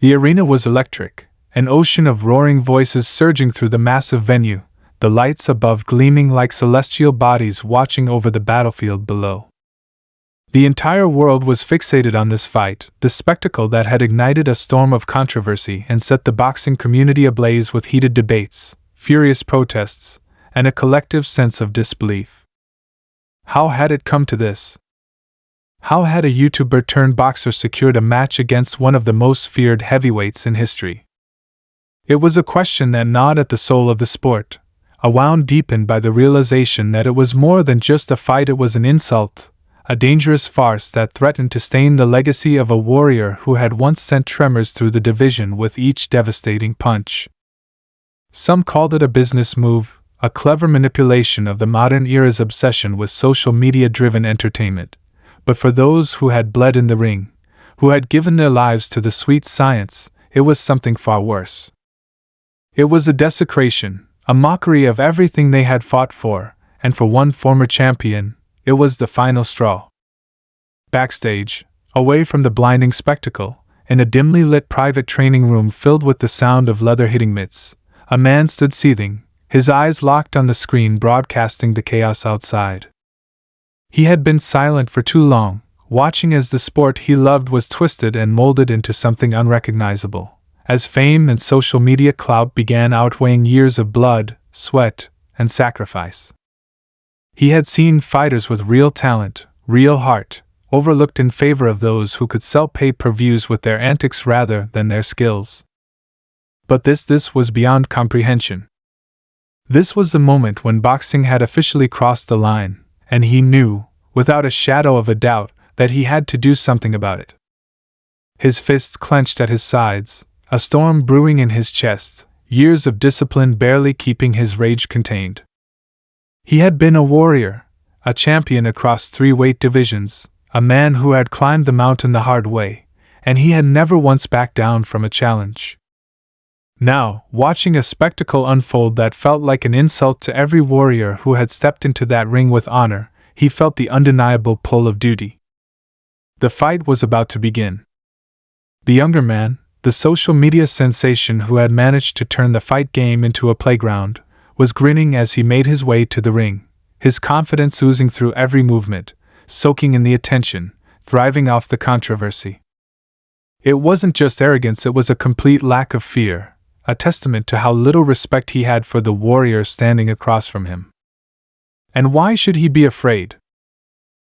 The arena was electric, an ocean of roaring voices surging through the massive venue, the lights above gleaming like celestial bodies watching over the battlefield below. The entire world was fixated on this fight, the spectacle that had ignited a storm of controversy and set the boxing community ablaze with heated debates, furious protests, and a collective sense of disbelief. How had it come to this? How had a YouTuber-turned-boxer secured a match against one of the most feared heavyweights in history? It was a question that gnawed at the soul of the sport, a wound deepened by the realization that it was more than just a fight, it was an insult, a dangerous farce that threatened to stain the legacy of a warrior who had once sent tremors through the division with each devastating punch. Some called it a business move, a clever manipulation of the modern era's obsession with social media-driven entertainment. But for those who had bled in the ring, who had given their lives to the sweet science, it was something far worse. It was a desecration, a mockery of everything they had fought for, and for one former champion, it was the final straw. Backstage, away from the blinding spectacle, in a dimly lit private training room filled with the sound of leather-hitting mitts, a man stood seething, his eyes locked on the screen broadcasting the chaos outside. He had been silent for too long, watching as the sport he loved was twisted and molded into something unrecognizable, as fame and social media clout began outweighing years of blood, sweat, and sacrifice. He had seen fighters with real talent, real heart, overlooked in favor of those who could sell pay-per-views with their antics rather than their skills. But this was beyond comprehension. This was the moment when boxing had officially crossed the line, and he knew, without a shadow of a doubt, that he had to do something about it. His fists clenched at his sides, a storm brewing in his chest, years of discipline barely keeping his rage contained. He had been a warrior, a champion across 3 weight divisions, a man who had climbed the mountain the hard way, and he had never once backed down from a challenge. Now, watching a spectacle unfold that felt like an insult to every warrior who had stepped into that ring with honor, he felt the undeniable pull of duty. The fight was about to begin. The younger man, the social media sensation who had managed to turn the fight game into a playground, was grinning as he made his way to the ring, his confidence oozing through every movement, soaking in the attention, thriving off the controversy. It wasn't just arrogance, it was a complete lack of fear, a testament to how little respect he had for the warrior standing across from him. And why should he be afraid?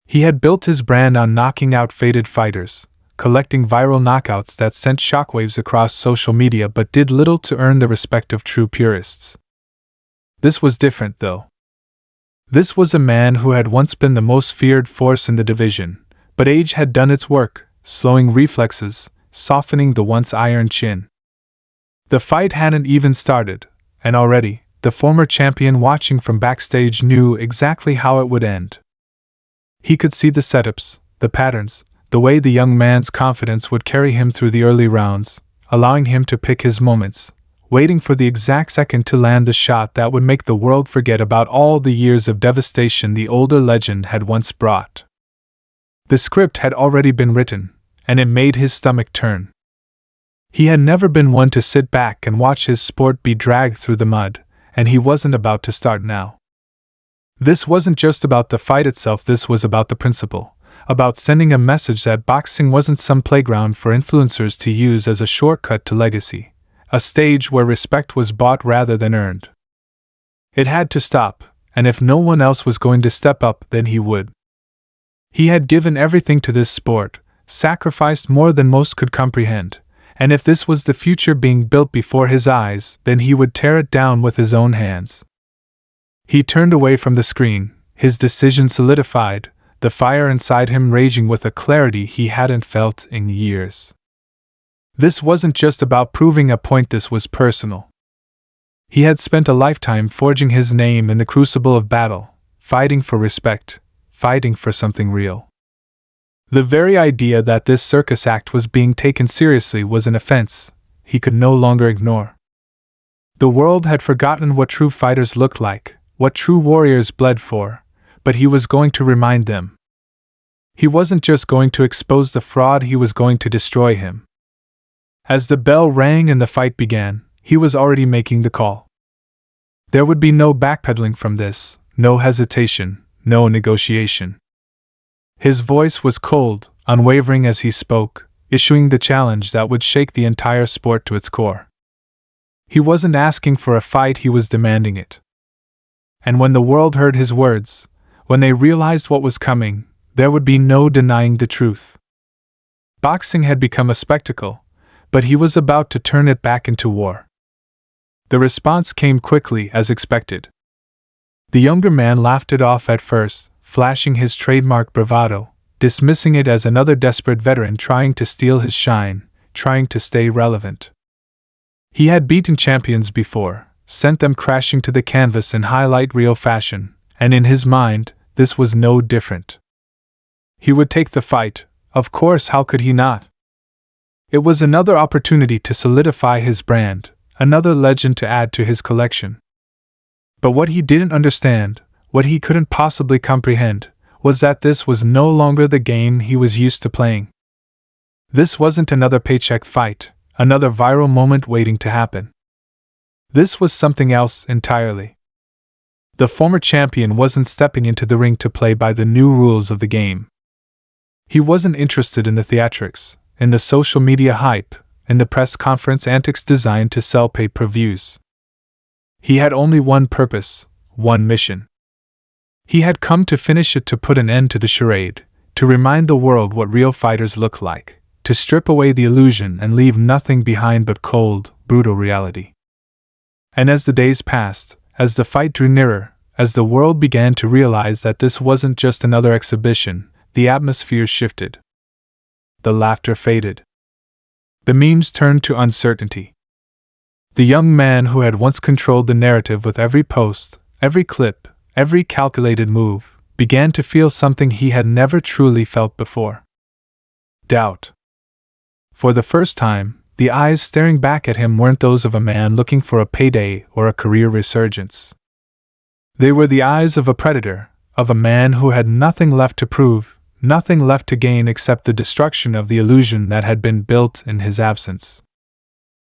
He had built his brand on knocking out faded fighters, collecting viral knockouts that sent shockwaves across social media but did little to earn the respect of true purists. This was different, though. This was a man who had once been the most feared force in the division, but age had done its work, slowing reflexes, softening the once iron chin. The fight hadn't even started, and already, the former champion watching from backstage knew exactly how it would end. He could see the setups, the patterns, the way the young man's confidence would carry him through the early rounds, allowing him to pick his moments, waiting for the exact second to land the shot that would make the world forget about all the years of devastation the older legend had once brought. The script had already been written, and it made his stomach turn. He had never been one to sit back and watch his sport be dragged through the mud, and he wasn't about to start now. This wasn't just about the fight itself, this was about the principle, about sending a message that boxing wasn't some playground for influencers to use as a shortcut to legacy, a stage where respect was bought rather than earned. It had to stop, and if no one else was going to step up, then he would. He had given everything to this sport, sacrificed more than most could comprehend, and if this was the future being built before his eyes, then he would tear it down with his own hands. He turned away from the screen, his decision solidified, the fire inside him raging with a clarity he hadn't felt in years. This wasn't just about proving a point, this was personal. He had spent a lifetime forging his name in the crucible of battle, fighting for respect, fighting for something real. The very idea that this circus act was being taken seriously was an offense he could no longer ignore. The world had forgotten what true fighters looked like, what true warriors bled for, but he was going to remind them. He wasn't just going to expose the fraud, he was going to destroy him. As the bell rang and the fight began, he was already making the call. There would be no backpedaling from this, no hesitation, no negotiation. His voice was cold, unwavering as he spoke, issuing the challenge that would shake the entire sport to its core. He wasn't asking for a fight, he was demanding it. And when the world heard his words, when they realized what was coming, there would be no denying the truth. Boxing had become a spectacle, but he was about to turn it back into war. The response came quickly, as expected. The younger man laughed it off at first, flashing his trademark bravado, dismissing it as another desperate veteran trying to steal his shine, trying to stay relevant. He had beaten champions before, sent them crashing to the canvas in highlight reel fashion, and in his mind, this was no different. He would take the fight, of course, how could he not? It was another opportunity to solidify his brand, another legend to add to his collection. But what he didn't understand, what he couldn't possibly comprehend, was that this was no longer the game he was used to playing. This wasn't another paycheck fight, another viral moment waiting to happen. This was something else entirely. The former champion wasn't stepping into the ring to play by the new rules of the game. He wasn't interested in the theatrics, in the social media hype, in the press conference antics designed to sell pay-per-views. He had only one purpose, one mission. He had come to finish it, to put an end to the charade, to remind the world what real fighters look like, to strip away the illusion and leave nothing behind but cold, brutal reality. And as the days passed, as the fight drew nearer, as the world began to realize that this wasn't just another exhibition, the atmosphere shifted. The laughter faded. The memes turned to uncertainty. The young man who had once controlled the narrative with every post, every clip, every calculated move, began to feel something he had never truly felt before. Doubt. For the first time, the eyes staring back at him weren't those of a man looking for a payday or a career resurgence. They were the eyes of a predator, of a man who had nothing left to prove, nothing left to gain except the destruction of the illusion that had been built in his absence.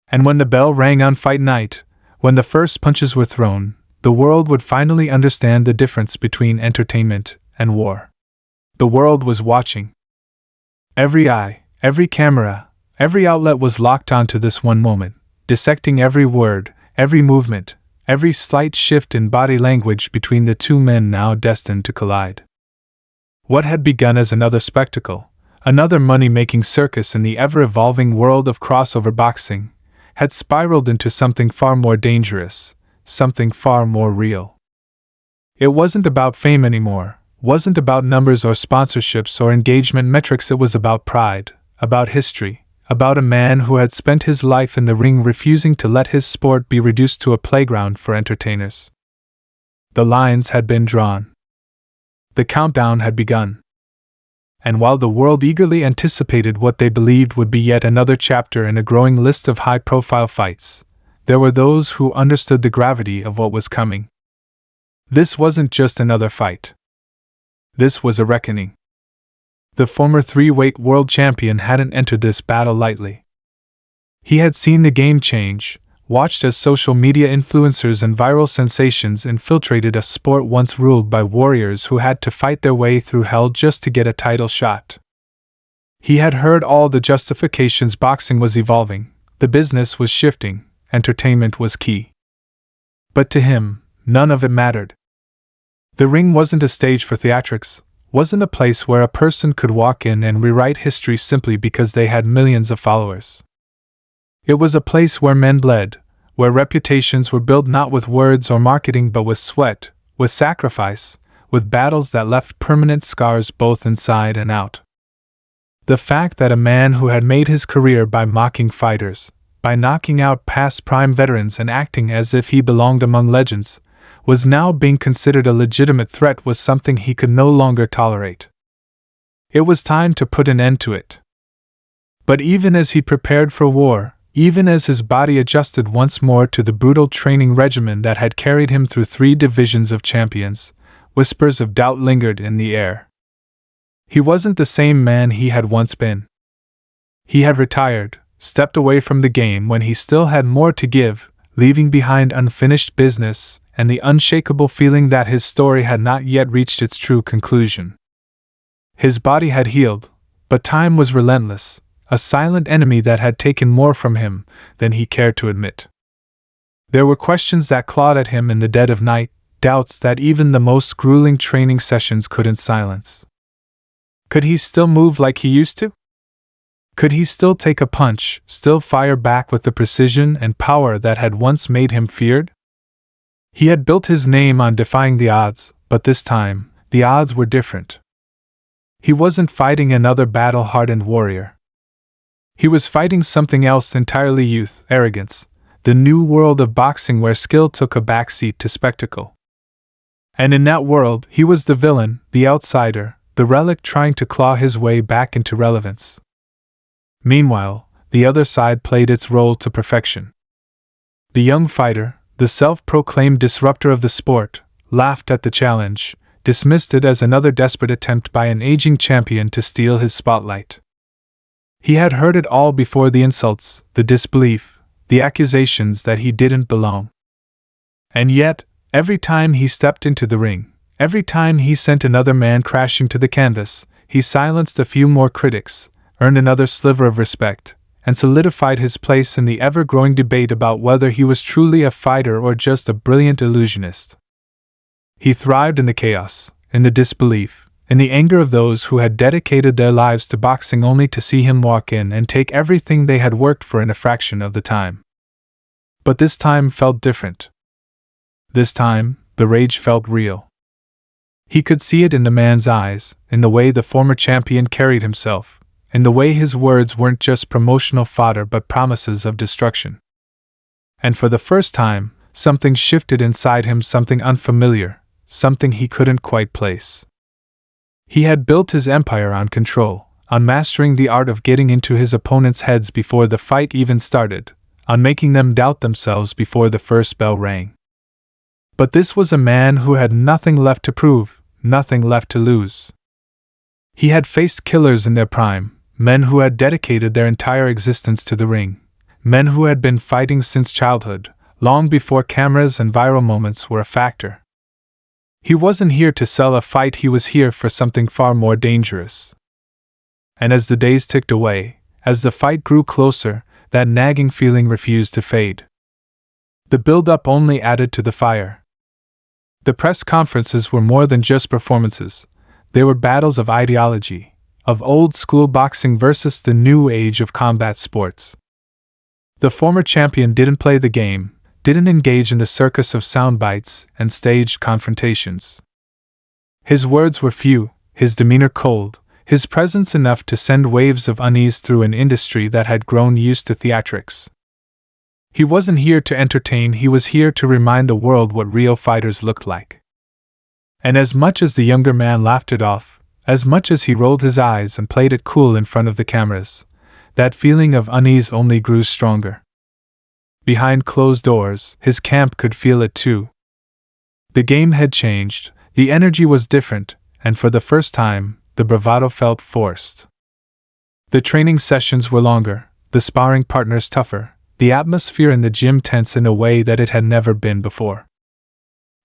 And when the bell rang on fight night, when the first punches were thrown, the world would finally understand the difference between entertainment and war. The world was watching. Every eye, every camera, every outlet was locked onto this one moment, dissecting every word, every movement, every slight shift in body language between the two men now destined to collide. What had begun as another spectacle, another money-making circus in the ever-evolving world of crossover boxing, had spiraled into something far more dangerous, something far more real. It wasn't about fame anymore, wasn't about numbers or sponsorships or engagement metrics. It was about pride, about history, about a man who had spent his life in the ring refusing to let his sport be reduced to a playground for entertainers. The lines had been drawn. The countdown had begun. And while the world eagerly anticipated what they believed would be yet another chapter in a growing list of high-profile fights, there were those who understood the gravity of what was coming. This wasn't just another fight. This was a reckoning. The former three-weight world champion hadn't entered this battle lightly. He had seen the game change, watched as social media influencers and viral sensations infiltrated a sport once ruled by warriors who had to fight their way through hell just to get a title shot. He had heard all the justifications. Boxing was evolving, the business was shifting, entertainment was key. But to him, none of it mattered. The ring wasn't a stage for theatrics, wasn't a place where a person could walk in and rewrite history simply because they had millions of followers. It was a place where men bled, where reputations were built not with words or marketing but with sweat, with sacrifice, with battles that left permanent scars both inside and out. The fact that a man who had made his career by mocking fighters, by knocking out past prime veterans and acting as if he belonged among legends, was now being considered a legitimate threat was something he could no longer tolerate. It was time to put an end to it. But even as he prepared for war, even as his body adjusted once more to the brutal training regimen that had carried him through 3 divisions of champions, whispers of doubt lingered in the air. He wasn't the same man he had once been. He had retired, stepped away from the game when he still had more to give, leaving behind unfinished business and the unshakable feeling that his story had not yet reached its true conclusion. His body had healed, but time was relentless, a silent enemy that had taken more from him than he cared to admit. There were questions that clawed at him in the dead of night, doubts that even the most grueling training sessions couldn't silence. Could he still move like he used to? Could he still take a punch, still fire back with the precision and power that had once made him feared? He had built his name on defying the odds, but this time, the odds were different. He wasn't fighting another battle-hardened warrior. He was fighting something else entirely: youth, arrogance, the new world of boxing where skill took a backseat to spectacle. And in that world, he was the villain, the outsider, the relic trying to claw his way back into relevance. Meanwhile, the other side played its role to perfection. The young fighter, the self-proclaimed disruptor of the sport, laughed at the challenge, dismissed it as another desperate attempt by an aging champion to steal his spotlight. He had heard it all before: the insults, the disbelief, the accusations that he didn't belong. And yet, every time he stepped into the ring, every time he sent another man crashing to the canvas, he silenced a few more critics, earned another sliver of respect, and solidified his place in the ever-growing debate about whether he was truly a fighter or just a brilliant illusionist. He thrived in the chaos, in the disbelief, in the anger of those who had dedicated their lives to boxing only to see him walk in and take everything they had worked for in a fraction of the time. But this time felt different. This time, the rage felt real. He could see it in the man's eyes, in the way the former champion carried himself, in the way his words weren't just promotional fodder but promises of destruction. And for the first time, something shifted inside him, something unfamiliar, something he couldn't quite place. He had built his empire on control, on mastering the art of getting into his opponents' heads before the fight even started, on making them doubt themselves before the first bell rang. But this was a man who had nothing left to prove, nothing left to lose. He had faced killers in their prime, men who had dedicated their entire existence to the ring, men who had been fighting since childhood, long before cameras and viral moments were a factor. He wasn't here to sell a fight, he was here for something far more dangerous. And as the days ticked away, as the fight grew closer, that nagging feeling refused to fade. The build-up only added to the fire. The press conferences were more than just performances. They were battles of ideology, of old-school boxing versus the new age of combat sports. The former champion didn't play the game, didn't engage in the circus of sound bites and staged confrontations. His words were few, his demeanor cold, his presence enough to send waves of unease through an industry that had grown used to theatrics. He wasn't here to entertain, he was here to remind the world what real fighters looked like. And as much as the younger man laughed it off, as much as he rolled his eyes and played it cool in front of the cameras, that feeling of unease only grew stronger. Behind closed doors, his camp could feel it too. The game had changed, the energy was different, and for the first time, the bravado felt forced. The training sessions were longer, the sparring partners tougher, the atmosphere in the gym tense in a way that it had never been before.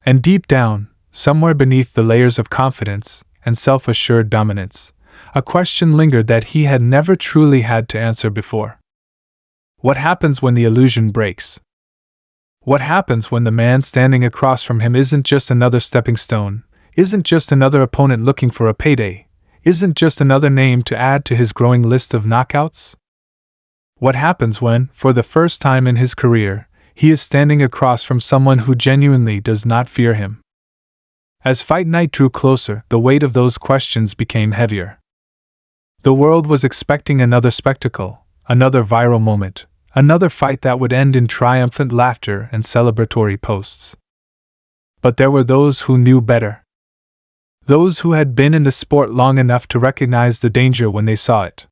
And deep down, somewhere beneath the layers of confidence and self-assured dominance, a question lingered that he had never truly had to answer before. What happens when the illusion breaks? What happens when the man standing across from him isn't just another stepping stone, isn't just another opponent looking for a payday, isn't just another name to add to his growing list of knockouts? What happens when, for the first time in his career, he is standing across from someone who genuinely does not fear him? As fight night drew closer, the weight of those questions became heavier. The world was expecting another spectacle, another viral moment, another fight that would end in triumphant laughter and celebratory posts. But there were those who knew better. Those who had been in the sport long enough to recognize the danger when they saw it.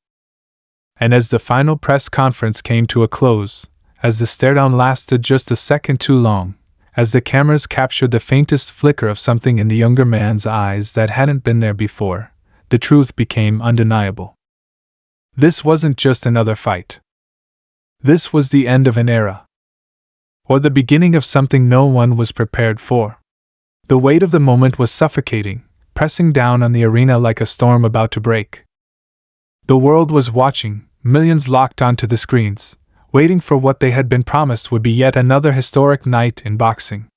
And as the final press conference came to a close, as the stare-down lasted just a second too long, as the cameras captured the faintest flicker of something in the younger man's eyes that hadn't been there before, the truth became undeniable. This wasn't just another fight. This was the end of an era, or the beginning of something no one was prepared for. The weight of the moment was suffocating, pressing down on the arena like a storm about to break. The world was watching, millions locked onto the screens, waiting for what they had been promised would be yet another historic night in boxing.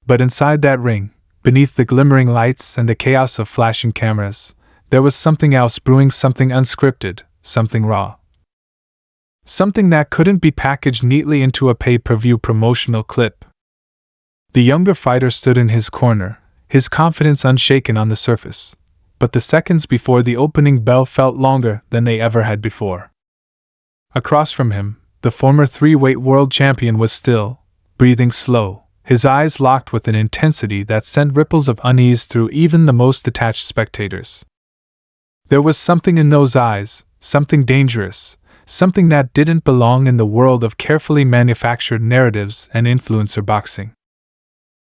But inside that ring, beneath the glimmering lights and the chaos of flashing cameras, there was something else brewing, something unscripted, something raw. Something that couldn't be packaged neatly into a pay-per-view promotional clip. The younger fighter stood in his corner, his confidence unshaken on the surface, but the seconds before the opening bell felt longer than they ever had before. Across from him, the former three-weight world champion was still, breathing slow, his eyes locked with an intensity that sent ripples of unease through even the most detached spectators. There was something in those eyes, something dangerous, something that didn't belong in the world of carefully manufactured narratives and influencer boxing.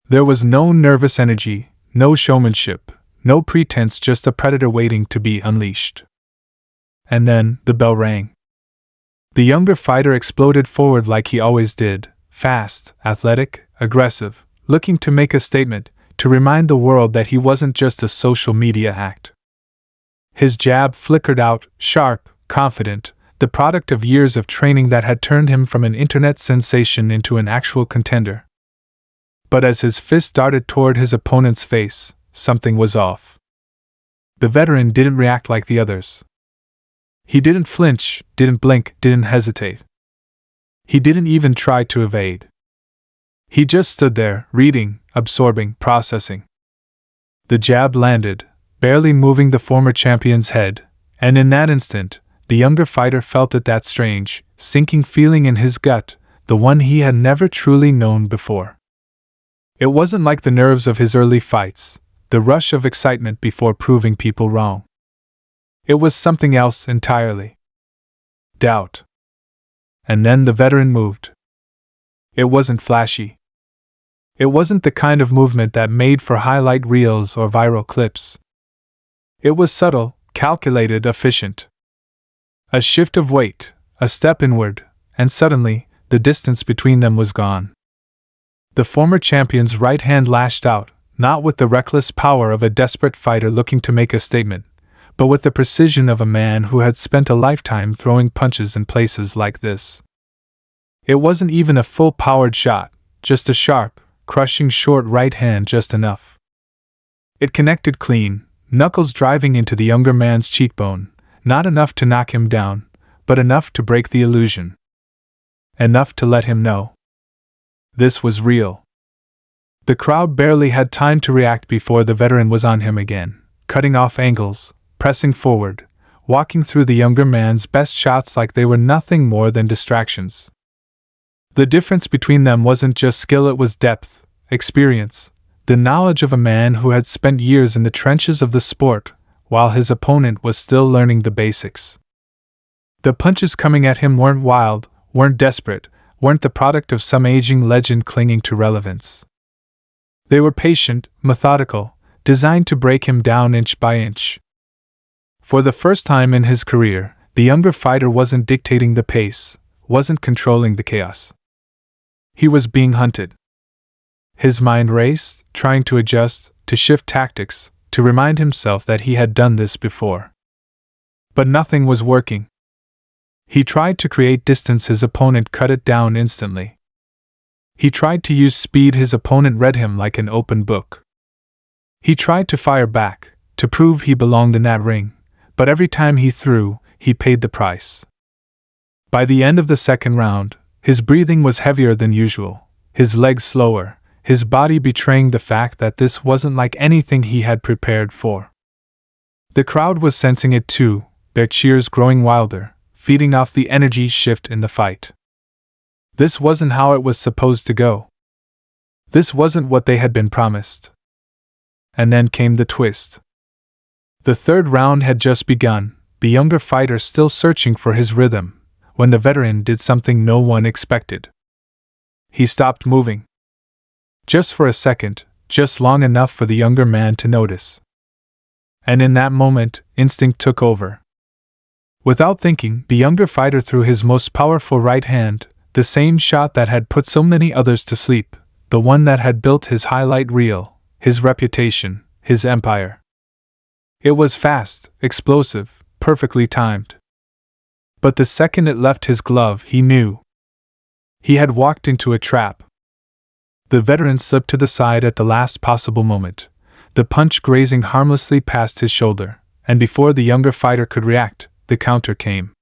There was no nervous energy, no showmanship, no pretense, just a predator waiting to be unleashed. And then, the bell rang. The younger fighter exploded forward like he always did, fast, athletic, aggressive, looking to make a statement, to remind the world that he wasn't just a social media act. His jab flickered out, sharp, confident, the product of years of training that had turned him from an internet sensation into an actual contender. But as his fist darted toward his opponent's face, something was off. The veteran didn't react like the others. He didn't flinch, didn't blink, didn't hesitate. He didn't even try to evade. He just stood there, reading, absorbing, processing. The jab landed, barely moving the former champion's head, and in that instant, the younger fighter felt that strange, sinking feeling in his gut, the one he had never truly known before. It wasn't like the nerves of his early fights, the rush of excitement before proving people wrong. It was something else entirely. Doubt. And then the veteran moved. It wasn't flashy. It wasn't the kind of movement that made for highlight reels or viral clips. It was subtle, calculated, efficient. A shift of weight, a step inward, and suddenly, the distance between them was gone. The former champion's right hand lashed out, not with the reckless power of a desperate fighter looking to make a statement, but with the precision of a man who had spent a lifetime throwing punches in places like this. It wasn't even a full-powered shot, just a sharp, crushing short right hand, just enough. It connected clean, knuckles driving into the younger man's cheekbone, not enough to knock him down, but enough to break the illusion. Enough to let him know. This was real. The crowd barely had time to react before the veteran was on him again, cutting off angles, pressing forward, walking through the younger man's best shots like they were nothing more than distractions. The difference between them wasn't just skill, it was depth, experience, the knowledge of a man who had spent years in the trenches of the sport, while his opponent was still learning the basics. The punches coming at him weren't wild, weren't desperate, weren't the product of some aging legend clinging to relevance. They were patient, methodical, designed to break him down inch by inch. For the first time in his career, the younger fighter wasn't dictating the pace, wasn't controlling the chaos. He was being hunted. His mind raced, trying to adjust, to shift tactics, to remind himself that he had done this before. But nothing was working. He tried to create distance, his opponent cut it down instantly. He tried to use speed, his opponent read him like an open book. He tried to fire back, to prove he belonged in that ring, but every time he threw, he paid the price. By the end of the second round, his breathing was heavier than usual, his legs slower, his body betraying the fact that this wasn't like anything he had prepared for. The crowd was sensing it too, their cheers growing wilder, feeding off the energy shift in the fight. This wasn't how it was supposed to go. This wasn't what they had been promised. And then came the twist. The third round had just begun, the younger fighter still searching for his rhythm, when the veteran did something no one expected. He stopped moving. Just for a second, just long enough for the younger man to notice. And in that moment, instinct took over. Without thinking, the younger fighter threw his most powerful right hand, the same shot that had put so many others to sleep, the one that had built his highlight reel, his reputation, his empire. It was fast, explosive, perfectly timed. But the second it left his glove, he knew. He had walked into a trap. The veteran slipped to the side at the last possible moment, the punch grazing harmlessly past his shoulder, and before the younger fighter could react, the counter came.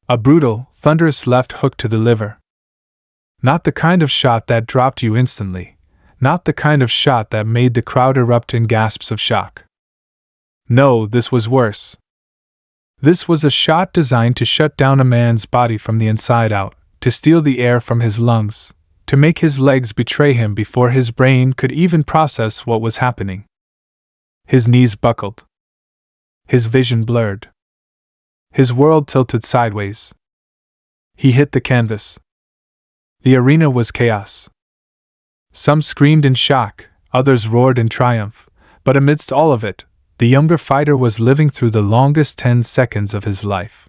A brutal, thunderous left hook to the liver. Not the kind of shot that dropped you instantly, not the kind of shot that made the crowd erupt in gasps of shock. No, this was worse. This was a shot designed to shut down a man's body from the inside out, to steal the air from his lungs, to make his legs betray him before his brain could even process what was happening. His knees buckled. His vision blurred. His world tilted sideways. He hit the canvas. The arena was chaos. Some screamed in shock, others roared in triumph, but amidst all of it, the younger fighter was living through the longest 10 seconds of his life.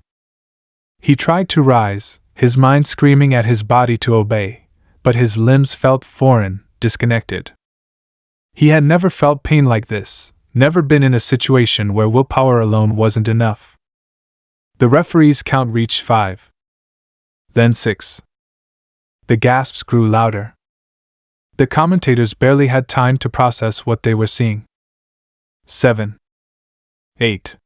He tried to rise, his mind screaming at his body to obey, but his limbs felt foreign, disconnected. He had never felt pain like this, never been in a situation where willpower alone wasn't enough. The referee's count reached 5. Then 6. The gasps grew louder. The commentators barely had time to process what they were seeing. 7. 8.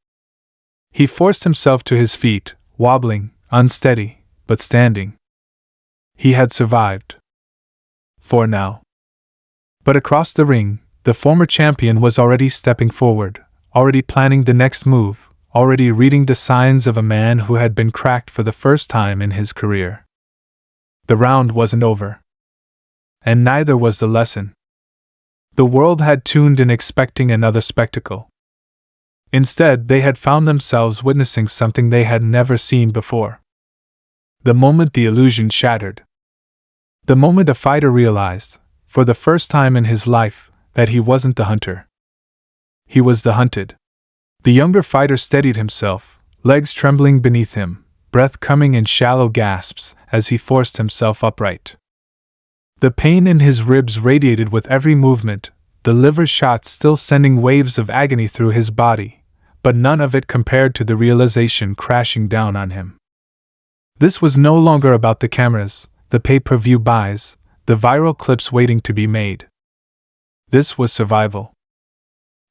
He forced himself to his feet, wobbling, unsteady, but standing. He had survived. For now. But across the ring, the former champion was already stepping forward, already planning the next move, already reading the signs of a man who had been cracked for the first time in his career. The round wasn't over. And neither was the lesson. The world had tuned in expecting another spectacle. Instead, they had found themselves witnessing something they had never seen before. The moment the illusion shattered. The moment a fighter realized, for the first time in his life, that he wasn't the hunter. He was the hunted. The younger fighter steadied himself, legs trembling beneath him, breath coming in shallow gasps as he forced himself upright. The pain in his ribs radiated with every movement, the liver shot still sending waves of agony through his body, but none of it compared to the realization crashing down on him. This was no longer about the cameras, the pay-per-view buys, the viral clips waiting to be made. This was survival.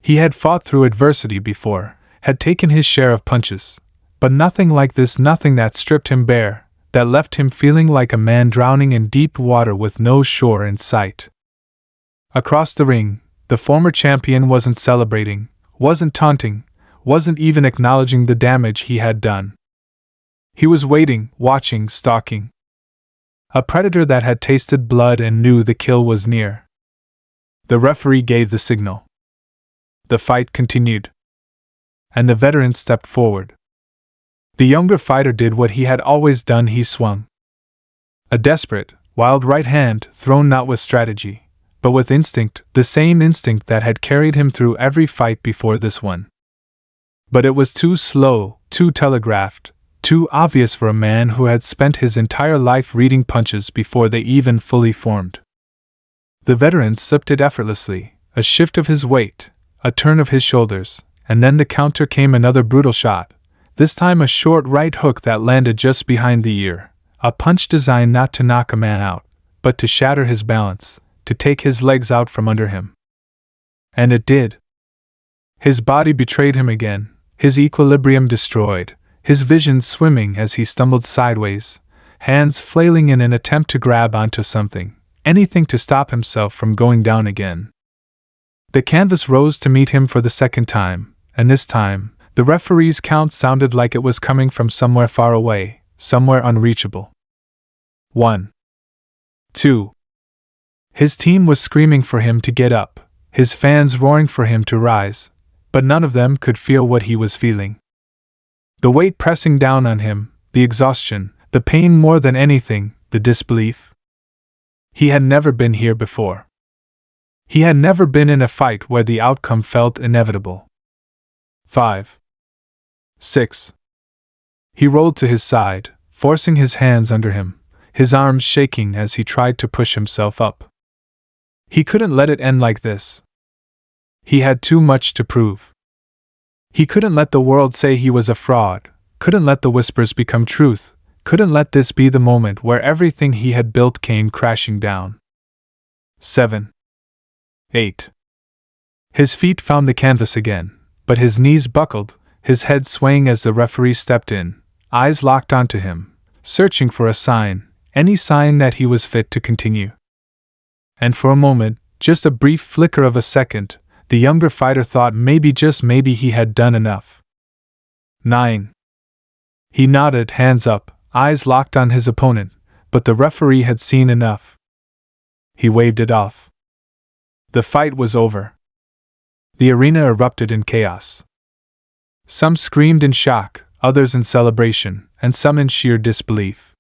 He had fought through adversity before, had taken his share of punches, but nothing like this, nothing that stripped him bare, that left him feeling like a man drowning in deep water with no shore in sight. Across the ring, the former champion wasn't celebrating, wasn't taunting, wasn't even acknowledging the damage he had done. He was waiting, watching, stalking. A predator that had tasted blood and knew the kill was near. The referee gave the signal. The fight continued. And the veteran stepped forward. The younger fighter did what he had always done, he swung. A desperate, wild right hand, thrown not with strategy, but with instinct, the same instinct that had carried him through every fight before this one. But it was too slow, too telegraphed, too obvious for a man who had spent his entire life reading punches before they even fully formed. The veteran slipped it effortlessly, a shift of his weight, a turn of his shoulders, and then the counter came, another brutal shot, this time a short right hook that landed just behind the ear, a punch designed not to knock a man out, but to shatter his balance, to take his legs out from under him. And it did. His body betrayed him again, his equilibrium destroyed, his vision swimming as he stumbled sideways, hands flailing in an attempt to grab onto something, anything to stop himself from going down again. The canvas rose to meet him for the second time, and this time, the referee's count sounded like it was coming from somewhere far away, somewhere unreachable. 1. 2. His team was screaming for him to get up, his fans roaring for him to rise, but none of them could feel what he was feeling. The weight pressing down on him, the exhaustion, the pain, more than anything, the disbelief. He had never been here before. He had never been in a fight where the outcome felt inevitable. 5. 6. He rolled to his side, forcing his hands under him, his arms shaking as he tried to push himself up. He couldn't let it end like this. He had too much to prove. He couldn't let the world say he was a fraud, couldn't let the whispers become truth, couldn't let this be the moment where everything he had built came crashing down. 7. 8. His feet found the canvas again, but his knees buckled, his head swaying as the referee stepped in, eyes locked onto him, searching for a sign, any sign that he was fit to continue. And for a moment, just a brief flicker of a second, the younger fighter thought maybe, just maybe, he had done enough. 9. He nodded, hands up, eyes locked on his opponent, but the referee had seen enough. He waved it off. The fight was over. The arena erupted in chaos. Some screamed in shock, others in celebration, and some in sheer disbelief.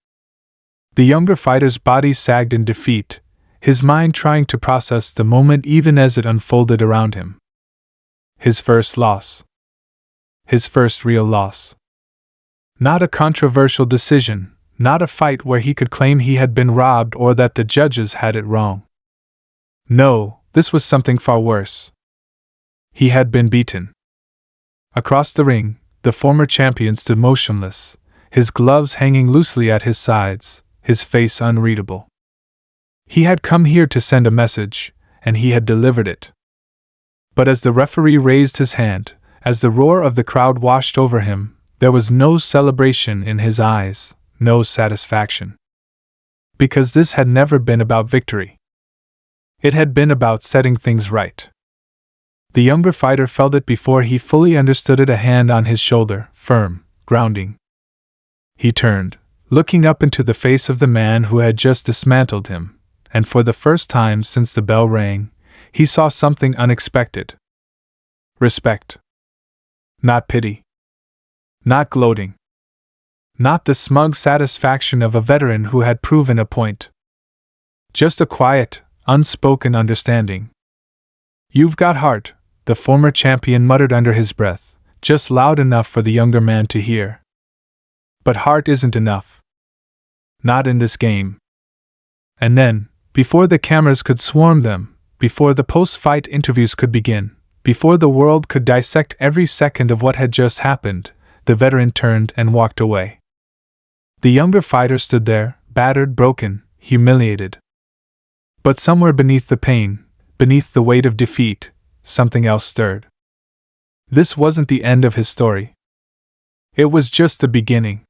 The younger fighter's body sagged in defeat, his mind trying to process the moment even as it unfolded around him. His first loss. His first real loss. Not a controversial decision, not a fight where he could claim he had been robbed or that the judges had it wrong. No, this was something far worse. He had been beaten. Across the ring, the former champion stood motionless, his gloves hanging loosely at his sides, his face unreadable. He had come here to send a message, and he had delivered it. But as the referee raised his hand, as the roar of the crowd washed over him, there was no celebration in his eyes, no satisfaction. Because this had never been about victory. It had been about setting things right. The younger fighter felt it before he fully understood it, a hand on his shoulder, firm, grounding. He turned, looking up into the face of the man who had just dismantled him, and for the first time since the bell rang, he saw something unexpected. Respect. Not pity. Not gloating. Not the smug satisfaction of a veteran who had proven a point. Just a quiet, unspoken understanding. "You've got heart," the former champion muttered under his breath, just loud enough for the younger man to hear. But heart isn't enough. Not in this game. And then, before the cameras could swarm them, before the post-fight interviews could begin, before the world could dissect every second of what had just happened, the veteran turned and walked away. The younger fighter stood there, battered, broken, humiliated. But somewhere beneath the pain, beneath the weight of defeat, something else stirred. This wasn't the end of his story. It was just the beginning.